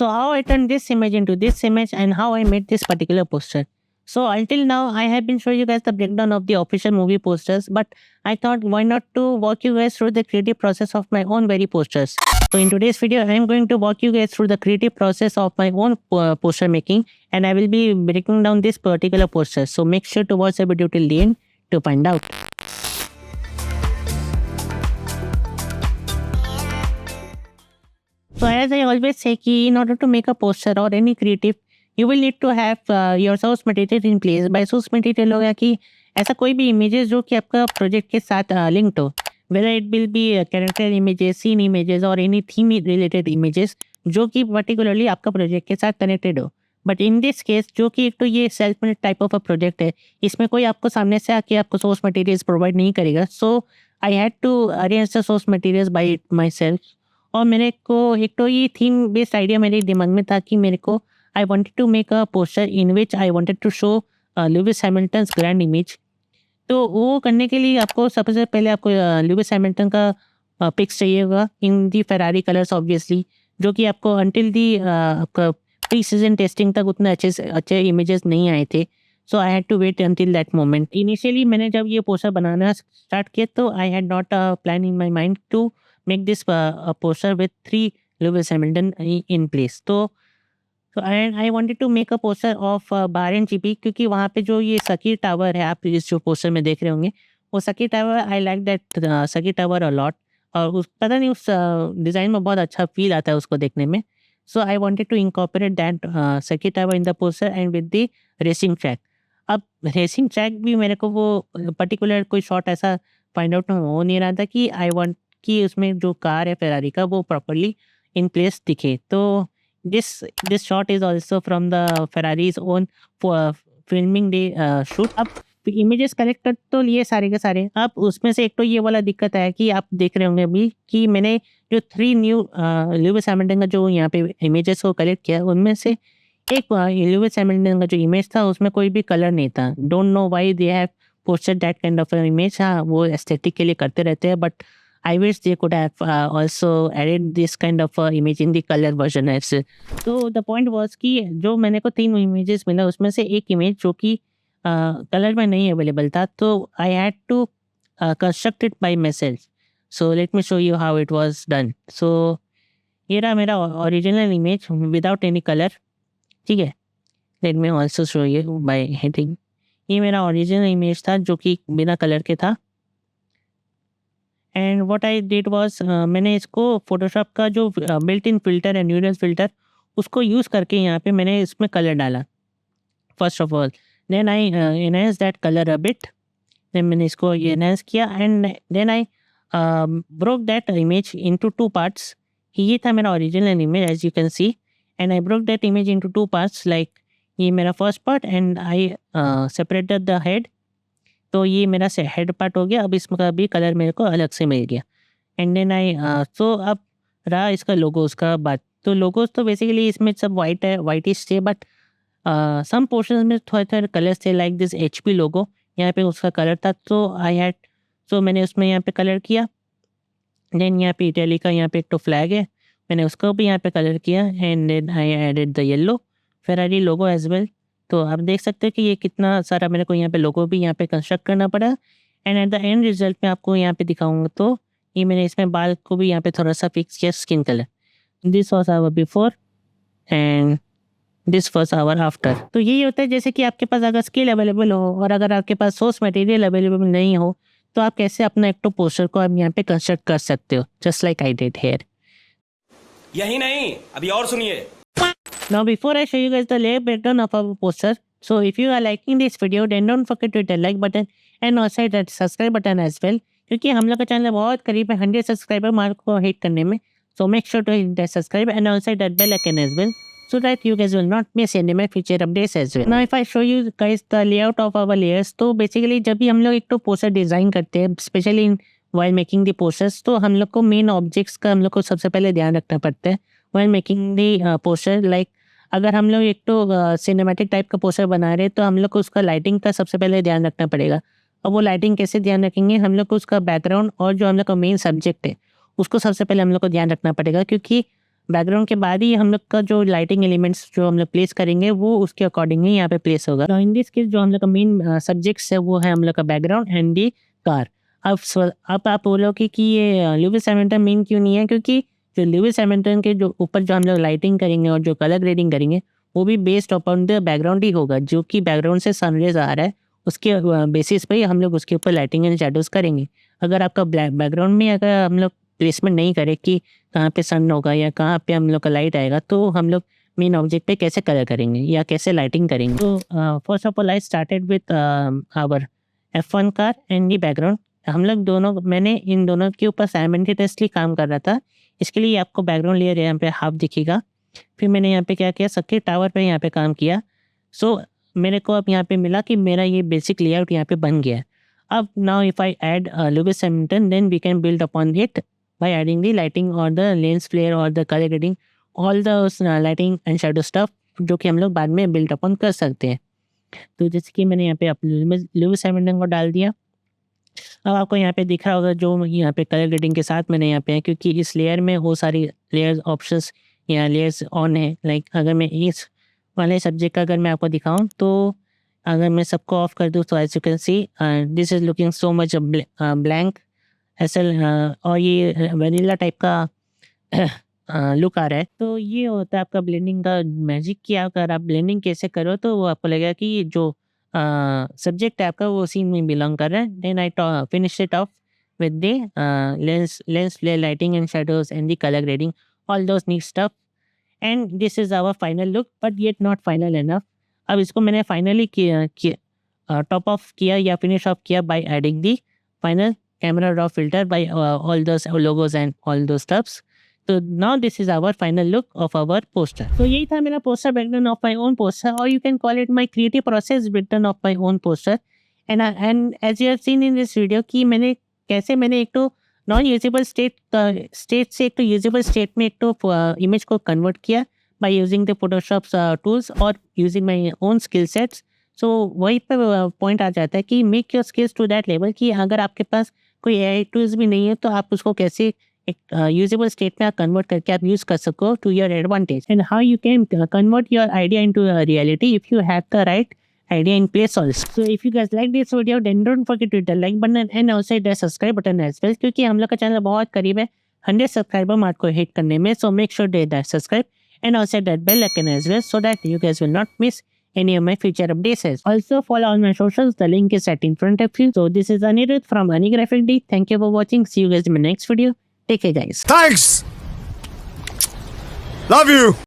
So how I turned this image into this image and how I made this particular poster. So until now, I have been showing you guys the breakdown of the official movie posters, but I thought why not to walk you guys through the creative process of my own very posters. So in today's video, I am going to walk you guys through the creative process of my own poster making, and I will be breaking down this particular poster. So make sure to watch the video till the end to find out. So as I always say, कि in order to make a poster or any creative, you will need to have your source material in place. By source material हो गया कि ऐसा कोई भी images जो कि आपका project के साथ linked हो, whether it will be character images, scene images or any theme related images जो कि particularly आपका project के साथ connected हो. बट इन दिस केस जो कि एक तो ये self made type of a project है, इसमें कोई आपको सामने से आके आपको सोर्स मटेरियल्स प्रोवाइड नहीं करेगा. So I had to arrange the source materials by myself. और मेरे को एक तो ये थीम बेस्ड आइडिया मेरे दिमाग में था कि मेरे को I wanted to make a poster in which I wanted to show Lewis Hamilton's grand image. तो वो करने के लिए आपको सबसे पहले आपको लुइस हैमिल्टन का पिक्स चाहिए होगा इन दी फेरारी कलर्स ऑब्वियसली, जो कि आपको अंटिल दी आपका प्री सीजन टेस्टिंग तक उतने अच्छे इमेजेस नहीं आए थे. So I had to wait until that moment. Initially मैंने जब ये पोस्टर बनाना स्टार्ट किया तो I had not a plan in my mind to make this poster with 3 Lewis Hamilton in place. So I wanted to make a poster of Bahrain GP, क्योंकि वहाँ पे जो ये सकी टावर है आप इस जो पोस्टर में देख रहे होंगे, वो सकी tower I like that sky tower a lot. और उस पता नहीं उस डिज़ाइन में बहुत अच्छा फील आता है उसको देखने में. So I wanted to incorporate that sky tower in the poster and with the racing track. अब रेसिंग ट्रैक भी मेरे को वो पर्टिकुलर कोई शॉट ऐसा फाइंड आउट हो नहीं रहा था कि आई वांट कि उसमें जो कार है फेरारी का वो प्रॉपरली इन प्लेस दिखे. तो this shot is also from the Ferrari's own filming day shoot. अब इमेजेस कलेक्ट कर तो लिए सारे के सारे. अब उसमें से एक तो ये वाला दिक्कत है कि आप देख रहे होंगे अभी कि मैंने जो 3 न्यू लुइस हैमिल्टन का जो यहाँ पे इमेजेस को कलेक्ट किया, उनमें से एक लुइस हैमिल्टन का जो इमेज था उसमें कोई भी कलर नहीं था. Don't know why they have posted that kind of image. हाँ, वो एस्थेटिक के लिए करते रहते हैं, but I wish they could have also added this kind of image in the color version as well. So the point was कि जो मैंने को 3 images मिला उसमें से एक image जो कि कलर में नहीं अवेलेबल था, तो I had to construct it by myself. So let me show you how it was done. So ये रहा मेरा original image without any color. ठीक है, let me also show you by hitting. ये मेरा original image था जो कि बिना कलर के था. And what I did was मैंने इसको फोटोशॉप का जो बिल्ट इन फिल्टर है न्यूरल फिल्टर, उसको यूज़ करके यहाँ पे मैंने इसमें कलर डाला first of all. Then I enhance that colour a bit. Then मैंने इसको एनहांस किया and then I broke that image into 2 parts. ये था मेरा original image as you can see, and I broke that image into 2 parts. Like ये मेरा first part and I separated the head. तो ये मेरा से हेड पार्ट हो गया. अब इसका भी कलर मेरे को अलग से मिल गया. एंड देन आई सो अब रहा इसका लोगो उसका बात. तो लोगोज तो बेसिकली इसमें सब वाइट है, वाइटिश थे, बट सम पोर्शन में थोड़े थोड़े कलर्स थे लाइक दिस HP लोगो. यहाँ पे उसका कलर था, तो मैंने उसमें यहाँ पे कलर किया. देन यहाँ पे इटली का यहाँ पे एक तो फ्लैग है, मैंने उसको भी यहाँ पे कलर किया. And then I added the yellow Ferrari logo as well. तो आप देख सकते हैं कि ये कितना सारा मेरे को यहाँ पे लोगो भी यहाँ पे कंस्ट्रक्ट करना पड़ा. And at the end result में आपको यहाँ पे दिखाऊंगा. तो ये मैंने इसमें बाल को भी यहाँ पे थोड़ा सा फिक्स किया skin colour. This was hour before and this was hour after. तो यही होता है जैसे कि आपके पास अगर स्किल अवेलेबल हो और अगर आपके पास सोर्स मटेरियल अवेलेबल नहीं हो, तो आप कैसे अपना एक तो पोस्टर को आप यहाँ पे कंस्ट्रक्ट कर सकते हो, just like I did here. यही नहीं, अभी और सुनिए. Now before I show you guys the layer breakdown of our poster, so if you are liking this video then don't forget to hit the like button and also hit that subscribe button as well, क्योंकि हम लोग का channel बहुत करीब है 100 subscriber mark को hit करने में. So make sure to hit that subscribe and also hit that bell icon as well, so that you guys will not miss any of my future updates as well. Now if I show you guys the layout of our layers, तो basically जब भी हम लोग एक तो poster design करते हैं specially in while making the posters, तो हम लोग को मेन ऑब्जेक्ट्स का हम लोग को सबसे पहले ध्यान रखना पड़ता है while making the poster. Like अगर हम लोग एक तो सिनेमैटिक टाइप का पोस्टर बना रहे हैं तो हम लोग को उसका लाइटिंग का सबसे पहले ध्यान रखना पड़ेगा. और वो लाइटिंग कैसे ध्यान रखेंगे, हम लोग को उसका बैकग्राउंड और जो हम लोग का मेन सब्जेक्ट है उसको सबसे पहले हम लोग को ध्यान रखना पड़ेगा, क्योंकि बैकग्राउंड के बाद ही हम लोग का जो लाइटिंग एलिमेंट्स जो हम लोग प्लेस करेंगे वो उसके अकॉर्डिंग ही यहाँ पे प्लेस होगा। तो इन दिस केस जो हम लोग का मेन सब्जेक्ट्स है वो है हम लोग का बैकग्राउंड एंड दी कार। अब आप बोलोगे कि ये लुइस हैमिल्टन मेन क्यों नहीं है, क्योंकि जो लुइस हैमिल्टन के जो ऊपर जो हम लोग लाइटिंग करेंगे और जो कलर ग्रेडिंग करेंगे वो भी बेस्ड अपॉन द बैकग्राउंड ही होगा, जो कि बैकग्राउंड से सनरेज आ रहा है उसके बेसिस पे ही हम लोग उसके ऊपर लाइटिंग एंड शेडोज़ करेंगे। अगर आपका बैकग्राउंड में अगर हम लोग प्लेसमेंट नहीं करें कि कहाँ पे सन होगा या कहाँ पे हम लोग का लाइट आएगा, तो हम लोग मेन ऑब्जेक्ट पे कैसे कलर करेंगे या कैसे लाइटिंग करेंगे। तो first of all I started with our F1 car and the background. हम लोग मैंने इन दोनों के ऊपर साइमल्टेनियसली काम कर रहा था। इसके लिए आपको बैकग्राउंड लेयर यहाँ पे हाफ दिखेगा। फिर मैंने यहाँ पे क्या किया, सर्किट टावर पे यहाँ पे काम किया। सो मेरे को अब यहाँ पे मिला कि मेरा ये बेसिक लेआउट यहाँ पे बन गया है। अब now if I add Lewis Hamilton then we can build upon it by adding the lighting और द लेंस फ्लेयर और the colour grading all the lighting and shadow stuff, जो कि हम लोग बाद में बिल्ड अपॉन कर सकते हैं। तो जैसे कि मैंने यहाँ पे अपने लुइस हैमिल्टन को डाल दिया। अब आपको यहाँ पे दिख रहा होगा जो यहाँ पे कलर ग्रेडिंग के साथ मैंने यहाँ पे है, क्योंकि इस लेयर में वो सारी लेयर्स ऑप्शंस या लेयर्स ऑन है। लाइक अगर मैं इस वाले सब्जेक्ट का अगर मैं आपको दिखाऊं तो अगर मैं सबको ऑफ कर दूँ तो as you can see this is looking so much blank ऐसा, और ये वनीला टाइप का लुक आ रहा है। तो ये होता है आपका ब्लेंडिंग का मैजिक, कि अगर आप ब्लेंडिंग कैसे करो तो वो आपको लगेगा कि जो सब्जेक्ट है आपका वो सीन में बिलोंग कर रहा है। Then I finish it off with the lens flare, lighting and shadows and the color grading, all those neat stuff, and this is our final look, but yet not final enough. अब इसको मैंने finally top off किया या finish off किया by adding the final camera raw filter by all those logos and all those stuffs. तो now this is our final look of our poster. तो यही था मेरा poster breakdown of my own poster, और you can call it my creative process breakdown of my own poster. And as you have seen in this video कि मैंने एक तो non usable state से एक तो यूजेबल स्टेट में एक तो इमेज को कन्वर्ट किया by using the Photoshop tools और using my own skill sets. So वही पर पॉइंट आ जाता है कि make your skills to that level, कि अगर आपके पास कोई एआई टूल्स भी नहीं है तो आप उसको कैसे एक यूजेबल स्टेट में कन्वर्ट करके आप यूज़ कर सको to your advantage, and how you can convert your idea into reality if you have the right idea in place also. So if you guys like this video then don't forget to hit the like button and also hit the subscribe button as well, क्योंकि हम लोग का channel बहुत करीब है 100 subscriber mark को hit करने में। So make sure to hit that subscribe and also hit that bell icon as well, so that you guys will not miss any of my future updates. Also follow all my socials, the link is right in front of you. So this is Anirudh from Anigraphic D. Thank you for watching. See you guys in my next video. Take care guys. Thanks. Love you.